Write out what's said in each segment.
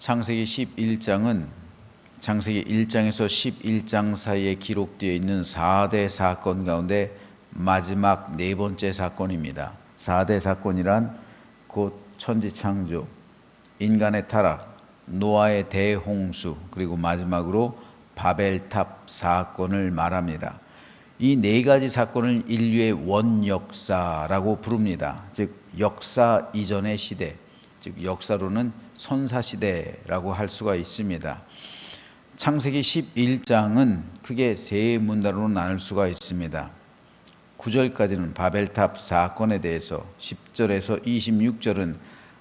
창세기 11장은 창세기 1장에서 11장 사이에 기록되어 있는 4대 사건 가운데 마지막 네 번째 사건입니다. 4대 사건이란 곧 천지창조, 인간의 타락, 노아의 대홍수, 그리고 마지막으로 바벨탑 사건을 말합니다. 이 네 가지 사건을 인류의 원역사라고 부릅니다. 즉 역사 이전의 시대, 즉 역사로는 선사시대라고 할 수가 있습니다. 창세기 11장은 크게 세 문단으로 나눌 수가 있습니다. 9절까지는 바벨탑 사건에 대해서, 10절에서 26절은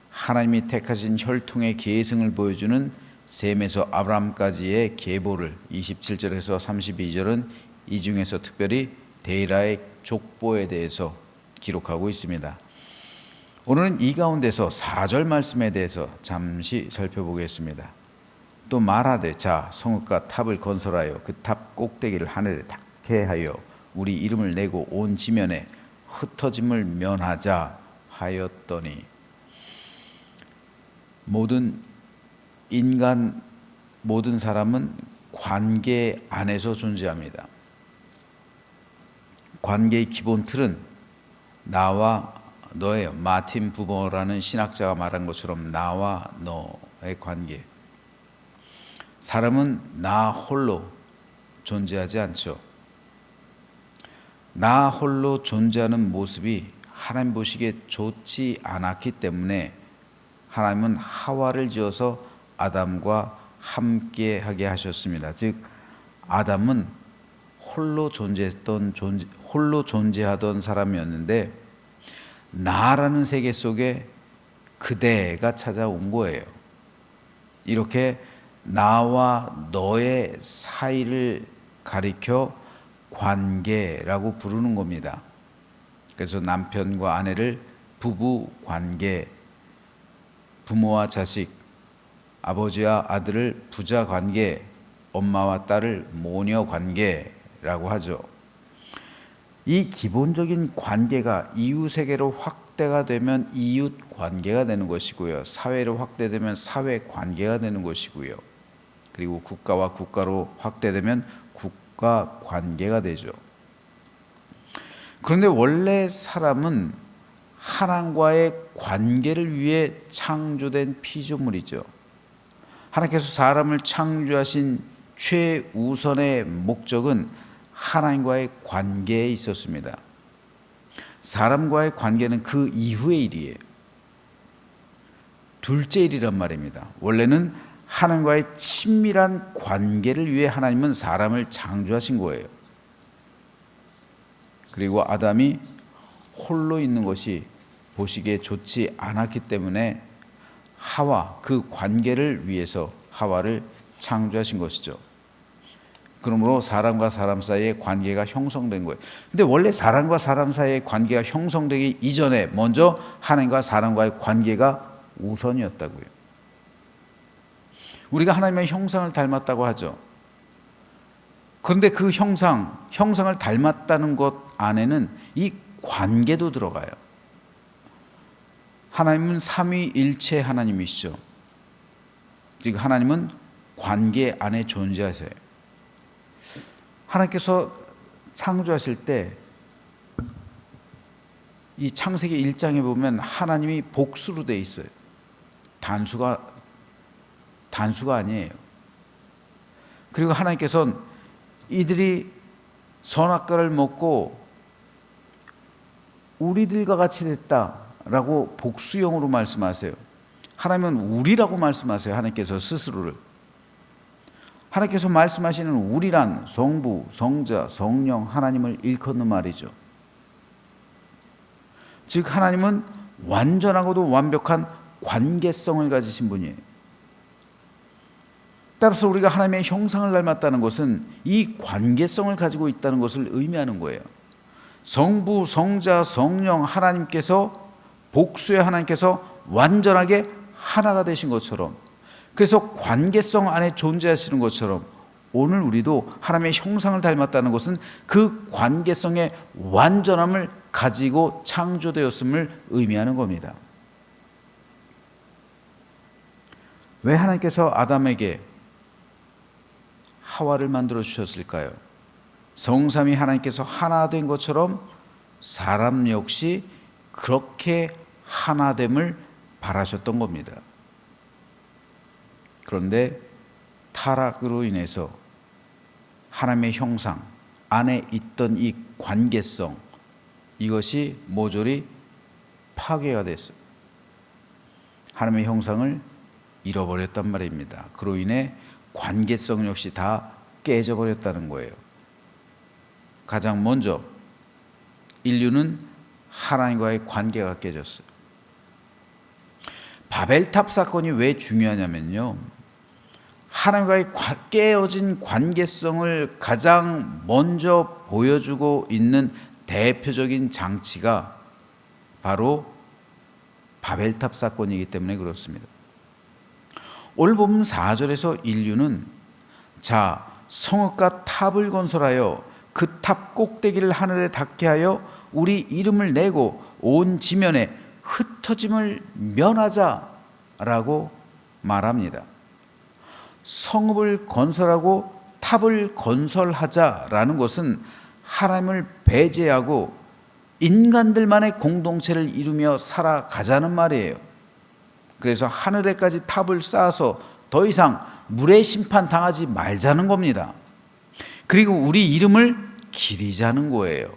하나님이 택하신 혈통의 계승을 보여주는 셈에서 아브라함까지의 계보를, 27절에서 32절은 이 중에서 특별히 데라의 족보에 대해서 기록하고 있습니다. 오늘은 이 가운데서 4절 말씀에 대해서 잠시 살펴보겠습니다. 또 말하되 자 성읍과 탑을 건설하여 그 탑 꼭대기를 하늘에 닿게 하여 우리 이름을 내고 온 지면에 흩어짐을 면하자 하였더니, 모든 인간, 모든 사람은 관계 안에서 존재합니다. 관계의 기본 틀은 나와 너예요. 마틴 부버라는 신학자가 말한 것처럼 나와 너의 관계. 사람은 나 홀로 존재하지 않죠. 나 홀로 존재하는 모습이 하나님 보시기에 좋지 않았기 때문에 하나님은 하와를 지어서 아담과 함께하게 하셨습니다. 즉 아담은 홀로 존재하던 사람이었는데 나라는 세계 속에 그대가 찾아온 거예요. 이렇게 나와 너의 사이를 가리켜 관계라고 부르는 겁니다. 그래서 남편과 아내를 부부 관계, 부모와 자식, 아버지와 아들을 부자 관계, 엄마와 딸을 모녀 관계라고 하죠. 이 기본적인 관계가 이웃에게로 확대가 되면 이웃 관계가 되는 것이고요. 사회로 확대되면 사회 관계가 되는 것이고요. 그리고 국가와 국가로 확대되면 국가 관계가 되죠. 그런데 원래 사람은 하나님과의 관계를 위해 창조된 피조물이죠. 하나님께서 사람을 창조하신 최우선의 목적은 하나님과의 관계에 있었습니다. 사람과의 관계는 그 이후의 일이에요. 둘째 일이란 말입니다. 원래는 하나님과의 친밀한 관계를 위해 하나님은 사람을 창조하신 거예요. 그리고 아담이 홀로 있는 것이 보시기에 좋지 않았기 때문에 하와, 그 관계를 위해서 하와를 창조하신 것이죠. 그러므로 사람과 사람 사이의 관계가 형성된 거예요. 근데 원래 사람과 사람 사이의 관계가 형성되기 이전에 먼저 하나님과 사람과의 관계가 우선이었다고요. 우리가 하나님의 형상을 닮았다고 하죠. 그런데 그 형상을 닮았다는 것 안에는 이 관계도 들어가요. 하나님은 삼위일체 하나님이시죠. 즉 하나님은 관계 안에 존재하세요. 하나님께서 창조하실 때 이 창세기 1장에 보면 하나님이 복수로 되어 있어요. 단수가 아니에요. 그리고 하나님께서는 이들이 선악과를 먹고 우리들과 같이 됐다라고 복수형으로 말씀하세요. 하나님은 우리라고 말씀하세요. 하나님께서 스스로를. 하나님께서 말씀하시는 우리란 성부, 성자, 성령, 하나님을 일컫는 말이죠. 즉 하나님은 완전하고도 완벽한 관계성을 가지신 분이에요. 따라서 우리가 하나님의 형상을 닮았다는 것은 이 관계성을 가지고 있다는 것을 의미하는 거예요. 성부, 성자, 성령 하나님께서, 복수의 하나님께서 완전하게 하나가 되신 것처럼, 그래서 관계성 안에 존재하시는 것처럼 오늘 우리도 하나님의 형상을 닮았다는 것은 그 관계성의 완전함을 가지고 창조되었음을 의미하는 겁니다. 왜 하나님께서 아담에게 하와를 만들어 주셨을까요? 성삼위 하나님께서 하나 된 것처럼 사람 역시 그렇게 하나됨을 바라셨던 겁니다. 그런데 타락으로 인해서 하나님의 형상 안에 있던 이 관계성, 이것이 모조리 파괴가 됐어요. 하나님의 형상을 잃어버렸단 말입니다. 그로 인해 관계성 역시 다 깨져버렸다는 거예요. 가장 먼저 인류는 하나님과의 관계가 깨졌어요. 바벨탑 사건이 왜 중요하냐면요, 하나님과의 깨어진 관계성을 가장 먼저 보여주고 있는 대표적인 장치가 바로 바벨탑 사건이기 때문에 그렇습니다. 오늘 보면 4절에서 인류는 자, 성읍과 탑을 건설하여 그 탑 꼭대기를 하늘에 닿게 하여 우리 이름을 내고 온 지면에 흩어짐을 면하자라고 말합니다. 성읍을 건설하고 탑을 건설하자라는 것은 하나님을 배제하고 인간들만의 공동체를 이루며 살아가자는 말이에요. 그래서 하늘에까지 탑을 쌓아서 더 이상 물의 심판 당하지 말자는 겁니다. 그리고 우리 이름을 기리자는 거예요.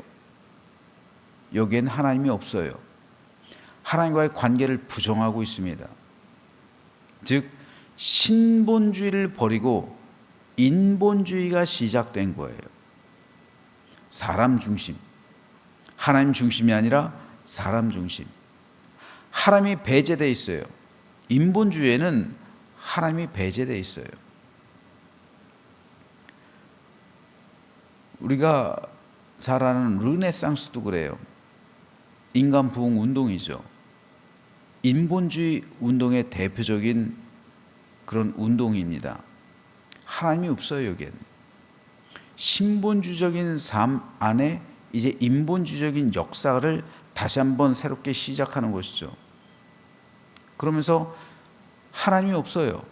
여기엔 하나님이 없어요. 하나님과의 관계를 부정하고 있습니다. 즉 신본주의를 버리고 인본주의가 시작된 거예요. 사람 중심, 하나님 중심이 아니라 사람 중심. 하나님이 배제되어 있어요. 인본주의에는 하나님이 배제되어 있어요. 우리가 잘 아는 르네상스도 그래요. 인간 부흥 운동이죠. 인본주의 운동의 대표적인 그런 운동입니다. 하나님이 없어요. 여기엔 신본주의적인 삶 안에 이제 인본주의적인 역사를 다시 한번 새롭게 시작하는 것이죠. 그러면서 하나님이 없어요.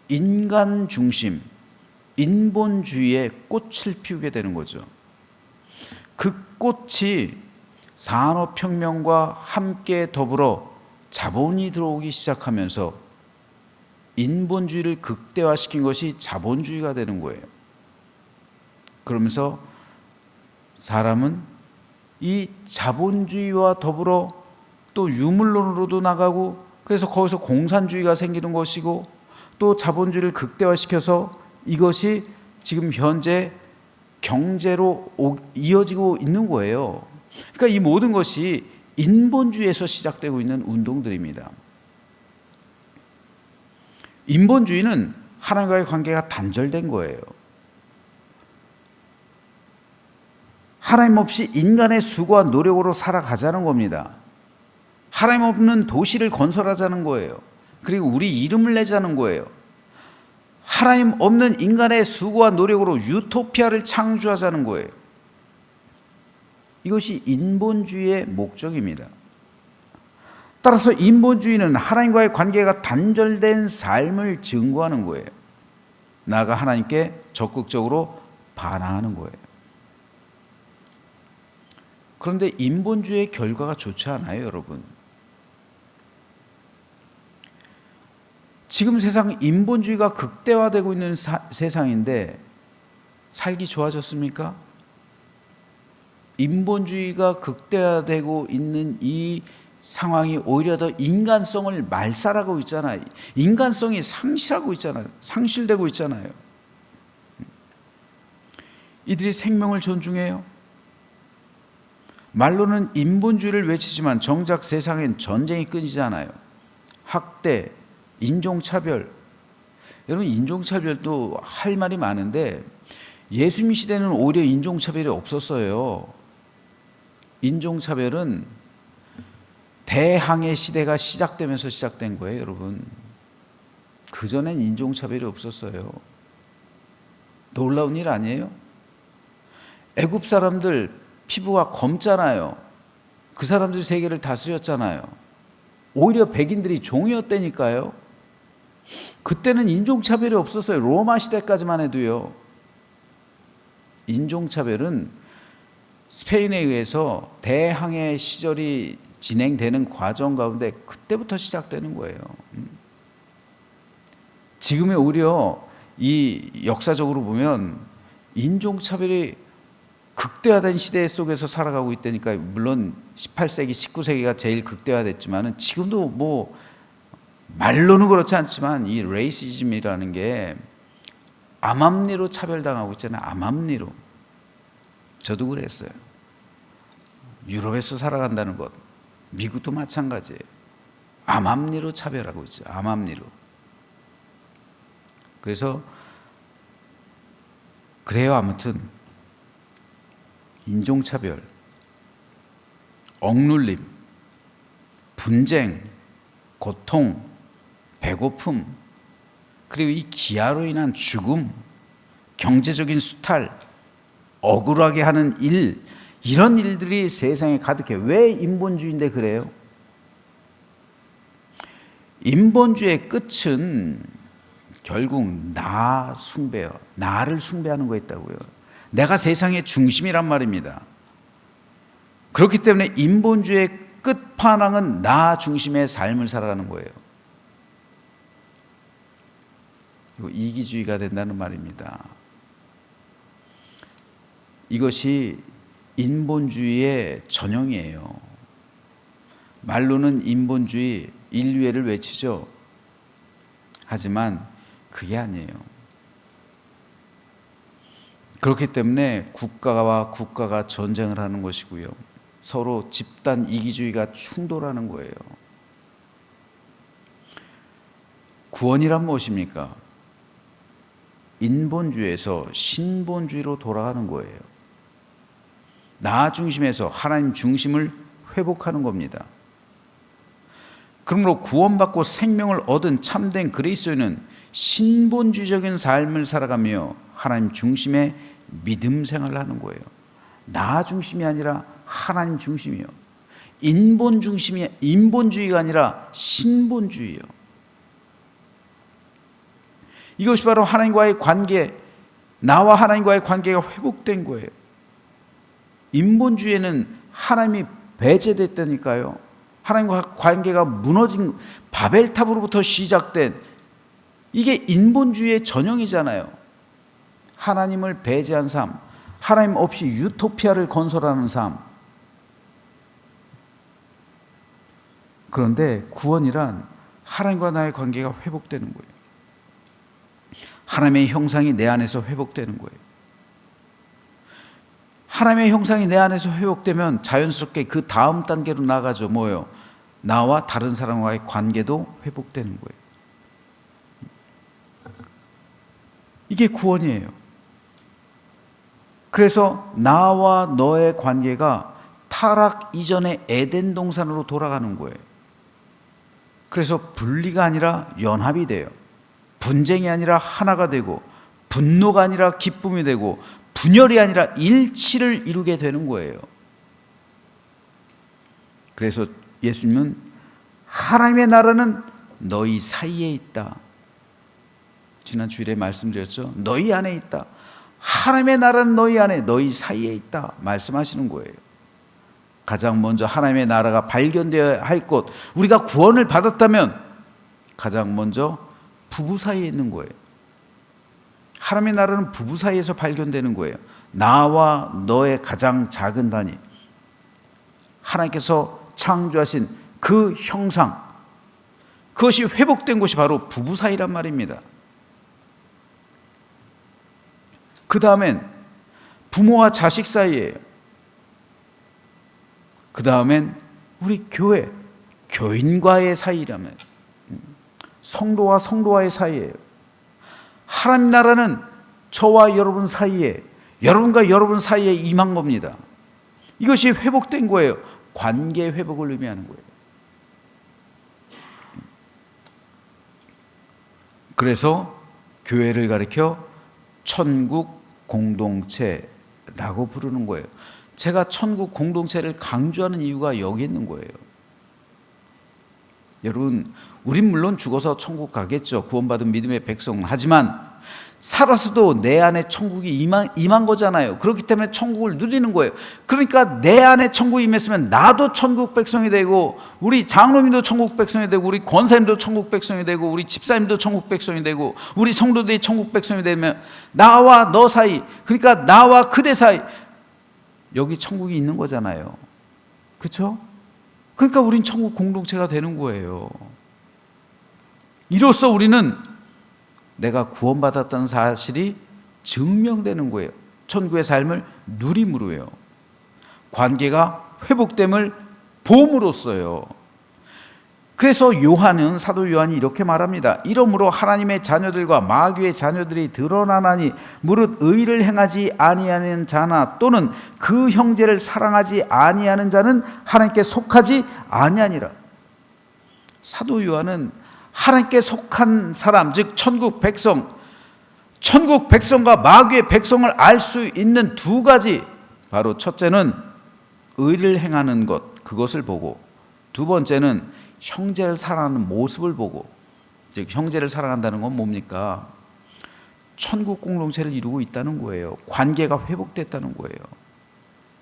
인간 중심, 인본주의의 꽃을 피우게 되는 거죠. 그 꽃이 산업혁명과 함께 더불어 자본이 들어오기 시작하면서 인본주의를 극대화시킨 것이 자본주의가 되는 거예요. 그러면서 사람은 이 자본주의와 더불어 또 유물론으로도 나가고, 그래서 거기서 공산주의가 생기는 것이고, 또 자본주의를 극대화시켜서 이것이 지금 현재 경제로 이어지고 있는 거예요. 그러니까 이 모든 것이 인본주의에서 시작되고 있는 운동들입니다. 인본주의는 하나님과의 관계가 단절된 거예요. 하나님 없이 인간의 수고와 노력으로 살아가자는 겁니다. 하나님 없는 도시를 건설하자는 거예요. 그리고 우리 이름을 내자는 거예요. 하나님 없는 인간의 수고와 노력으로 유토피아를 창조하자는 거예요. 이것이 인본주의의 목적입니다. 따라서 인본주의는 하나님과의 관계가 단절된 삶을 증거하는 거예요. 나아가 하나님께 적극적으로 반항하는 거예요. 그런데 인본주의의 결과가 좋지 않아요, 여러분. 지금 세상 인본주의가 극대화되고 있는 세상인데 살기 좋아졌습니까? 인본주의가 극대화되고 있는 이 상황이 오히려 더 인간성을 말살하고 있잖아요. 인간성이 상실하고 있잖아요. 상실되고 있잖아요. 이들이 생명을 존중해요. 말로는 인본주의를 외치지만 정작 세상엔 전쟁이 끊이지 않아요. 학대, 인종차별. 여러분, 인종차별도 할 말이 많은데 예수님 시대는 오히려 인종차별이 없었어요. 인종차별은 대항해 시대가 시작되면서 시작된 거예요, 여러분. 그전엔 인종차별이 없었어요. 놀라운 일 아니에요? 애굽 사람들 피부가 검잖아요. 그 사람들이 세계를 다스렸잖아요. 오히려 백인들이 종이었다니까요. 그때는 인종차별이 없었어요. 로마 시대까지만 해도요. 인종차별은 스페인에 의해서 대항해 시절이 진행되는 과정 가운데 그때부터 시작되는 거예요. 지금에 오히려 이 역사적으로 보면 인종차별이 극대화된 시대 속에서 살아가고 있다니까. 물론 18세기, 19세기가 제일 극대화됐지만 지금도 뭐 말로는 그렇지 않지만 이 레이시즘이라는 게 암암리로 차별당하고 있잖아요. 암암리로. 저도 그랬어요. 유럽에서 살아간다는 것, 미국도 마찬가지예요. 암암리로 차별하고 있죠. 암암리로. 그래서 그래요. 아무튼 인종차별, 억눌림, 분쟁, 고통, 배고픔, 그리고 이 기아로 인한 죽음, 경제적인 수탈, 억울하게 하는 일, 이런 일들이 세상에 가득해요. 왜 인본주의인데 그래요? 인본주의의 끝은 결국 나 숭배요. 나를 숭배하는 거 있다고요. 내가 세상의 중심이란 말입니다. 그렇기 때문에 인본주의의 끝판왕은 나 중심의 삶을 살아가는 거예요. 그리고 이기주의가 된다는 말입니다. 이것이 인본주의의 전형이에요. 말로는 인본주의, 인류애를 외치죠. 하지만 그게 아니에요. 그렇기 때문에 국가와 국가가 전쟁을 하는 것이고요. 서로 집단 이기주의가 충돌하는 거예요. 구원이란 무엇입니까? 인본주의에서 신본주의로 돌아가는 거예요. 나 중심에서 하나님 중심을 회복하는 겁니다. 그러므로 구원받고 생명을 얻은 참된 그리스도인은 신본주의적인 삶을 살아가며 하나님 중심의 믿음 생활을 하는 거예요. 나 중심이 아니라 하나님 중심이요. 인본주의가 아니라 신본주의요. 이것이 바로 하나님과의 관계, 나와 하나님과의 관계가 회복된 거예요. 인본주의에는 하나님이 배제됐다니까요. 하나님과 관계가 무너진 바벨탑으로부터 시작된 이게 인본주의의 전형이잖아요. 하나님을 배제한 삶, 하나님 없이 유토피아를 건설하는 삶. 그런데 구원이란 하나님과 나의 관계가 회복되는 거예요. 하나님의 형상이 내 안에서 회복되는 거예요. 하나님의 형상이 내 안에서 회복되면 자연스럽게 그 다음 단계로 나가죠. 뭐예요? 나와 다른 사람과의 관계도 회복되는 거예요. 이게 구원이에요. 그래서 나와 너의 관계가 타락 이전의 에덴 동산으로 돌아가는 거예요. 그래서 분리가 아니라 연합이 돼요. 분쟁이 아니라 하나가 되고, 분노가 아니라 기쁨이 되고, 분열이 아니라 일치를 이루게 되는 거예요. 그래서 예수님은 하나님의 나라는 너희 사이에 있다. 지난 주일에 말씀드렸죠. 너희 안에 있다. 하나님의 나라는 너희 안에, 너희 사이에 있다 말씀하시는 거예요. 가장 먼저 하나님의 나라가 발견되어야 할 곳, 우리가 구원을 받았다면 가장 먼저 부부 사이에 있는 거예요. 하나님의 나라는 부부 사이에서 발견되는 거예요. 나와 너의 가장 작은 단위, 하나님께서 창조하신 그 형상, 그것이 회복된 곳이 바로 부부 사이란 말입니다. 그 다음엔 부모와 자식 사이예요. 그 다음엔 우리 교회, 교인과의 사이라면, 성도와 성도와의 사이예요. 하나님 나라는 저와 여러분 사이에, 여러분과 여러분 사이에 임한 겁니다. 이것이 회복된 거예요. 관계 회복을 의미하는 거예요. 그래서 교회를 가리켜 천국 공동체라고 부르는 거예요. 제가 천국 공동체를 강조하는 이유가 여기 있는 거예요. 여러분, 우린 물론 죽어서 천국 가겠죠. 구원받은 믿음의 백성은. 하지만 살아서도 내 안에 천국이 임한 거잖아요. 그렇기 때문에 천국을 누리는 거예요. 그러니까 내 안에 천국이 임했으면 나도 천국 백성이 되고, 우리 장로님도 천국 백성이 되고, 우리 권사님도 천국 백성이 되고, 우리 집사님도 천국 백성이 되고, 우리 성도들이 천국 백성이 되면 나와 너 사이, 그러니까 나와 그대 사이, 여기 천국이 있는 거잖아요. 그렇죠? 그러니까 우린 천국 공동체가 되는 거예요. 이로써 우리는 내가 구원받았다는 사실이 증명되는 거예요. 천국의 삶을 누림으로요. 관계가 회복됨을 봄으로써요. 그래서 요한은, 사도 요한이 이렇게 말합니다. 이러므로 하나님의 자녀들과 마귀의 자녀들이 드러나나니 무릇 의를 행하지 아니하는 자나 또는 그 형제를 사랑하지 아니하는 자는 하나님께 속하지 아니하니라. 사도 요한은 하나님께 속한 사람, 즉 천국 백성과 마귀의 백성을 알 수 있는 두 가지, 바로 첫째는 의를 행하는 것, 그것을 보고, 두 번째는 형제를 사랑하는 모습을 보고. 즉 형제를 사랑한다는 건 뭡니까? 천국 공동체를 이루고 있다는 거예요. 관계가 회복됐다는 거예요.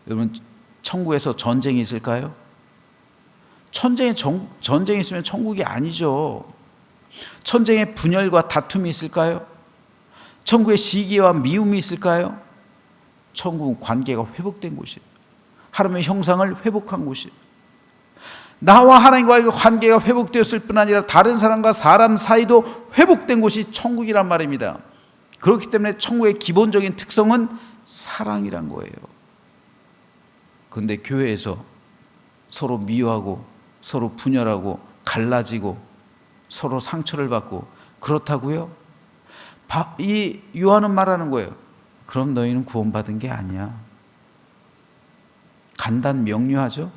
여러분, 천국에서 전쟁이 있을까요? 전쟁이 있으면 천국이 아니죠. 천쟁의 분열과 다툼이 있을까요? 천국에 시기와 미움이 있을까요? 천국은 관계가 회복된 곳이에요. 하나님의 형상을 회복한 곳이에요. 나와 하나님과의 관계가 회복되었을 뿐 아니라 다른 사람과 사람 사이도 회복된 곳이 천국이란 말입니다. 그렇기 때문에 천국의 기본적인 특성은 사랑이란 거예요. 그런데 교회에서 서로 미워하고 서로 분열하고 갈라지고 서로 상처를 받고 그렇다고요? 이 요한은 말하는 거예요. 그럼 너희는 구원받은 게 아니야. 간단 명료하죠?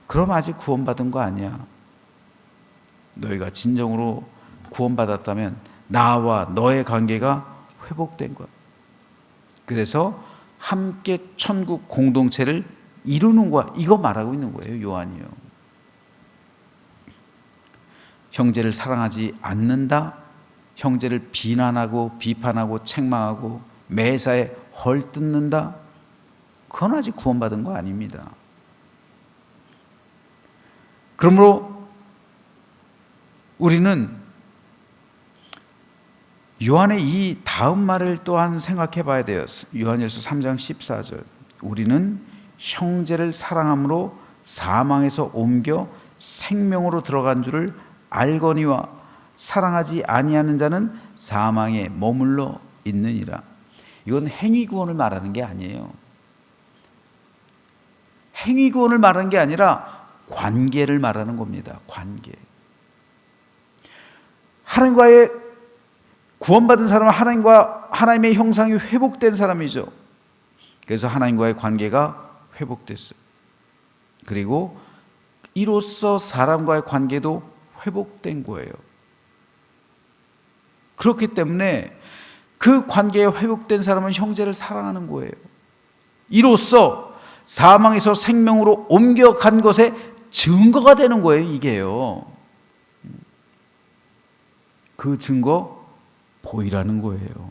그럼 아직 구원받은 거 아니야. 너희가 진정으로 구원받았다면 나와 너의 관계가 회복된 거야. 그래서 함께 천국 공동체를 이루는 거야. 이거 말하고 있는 거예요, 요한이요. 형제를 사랑하지 않는다, 형제를 비난하고 비판하고 책망하고 매사에 헐뜯는다, 그건 아직 구원받은 거 아닙니다. 그러므로 우리는 요한의 이 다음 말을 또한 생각해 봐야 돼요. 요한일서 3장 14절. 우리는 형제를 사랑함으로 사망에서 옮겨 생명으로 들어간 줄을 알거니와 사랑하지 아니하는 자는 사망에 머물러 있느니라. 이건 행위구원을 말하는 게 아니에요. 행위구원을 말하는 게 아니라 관계를 말하는 겁니다. 관계. 하나님과의 구원받은 사람은 하나님의 형상이 회복된 사람이죠. 그래서 하나님과의 관계가 회복됐어요. 그리고 이로써 사람과의 관계도 회복된 거예요. 그렇기 때문에 그 관계에 회복된 사람은 형제를 사랑하는 거예요. 이로써 사망에서 생명으로 옮겨간 것의 증거가 되는 거예요, 이게요. 그 증거 보이라는 거예요.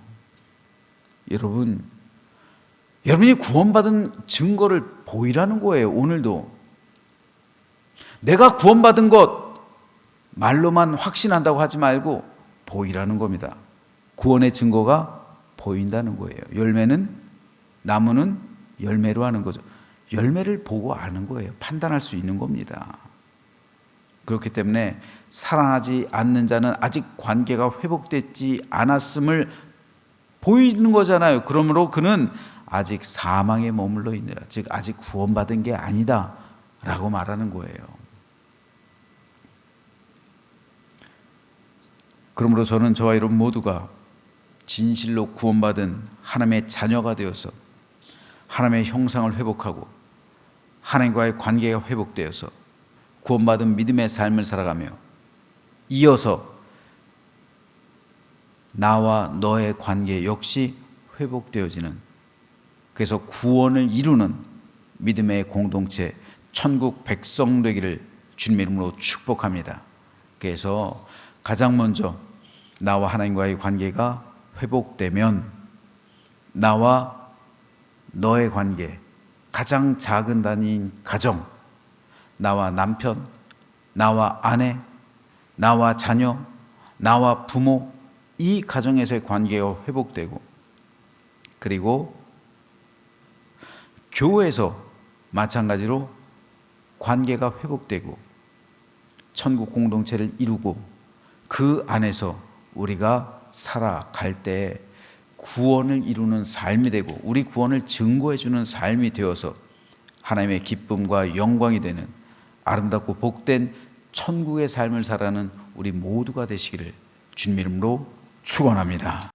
여러분이 구원받은 증거를 보이라는 거예요, 오늘도. 내가 구원받은 것 말로만 확신한다고 하지 말고 보이라는 겁니다. 구원의 증거가 보인다는 거예요. 나무는 열매로 하는 거죠. 열매를 보고 아는 거예요. 판단할 수 있는 겁니다. 그렇기 때문에 사랑하지 않는 자는 아직 관계가 회복되지 않았음을 보이는 거잖아요. 그러므로 그는 아직 사망에 머물러 있느라, 즉 아직 구원받은 게 아니다 라고 말하는 거예요. 그러므로 저는 저와 여러분 모두가 진실로 구원받은 하나님의 자녀가 되어서 하나님의 형상을 회복하고 하나님과의 관계가 회복되어서 구원받은 믿음의 삶을 살아가며 이어서 나와 너의 관계 역시 회복되어지는, 그래서 구원을 이루는 믿음의 공동체, 천국 백성 되기를 주님 이름으로 축복합니다. 그래서 가장 먼저 나와 하나님과의 관계가 회복되면 나와 너의 관계, 가장 작은 단위인 가정, 나와 남편, 나와 아내, 나와 자녀, 나와 부모, 이 가정에서의 관계가 회복되고, 그리고 교회에서 마찬가지로 관계가 회복되고 천국 공동체를 이루고 그 안에서 우리가 살아갈 때 구원을 이루는 삶이 되고 우리 구원을 증거해 주는 삶이 되어서 하나님의 기쁨과 영광이 되는 아름답고 복된 천국의 삶을 살아가는 우리 모두가 되시기를 주님 이름으로 축원합니다.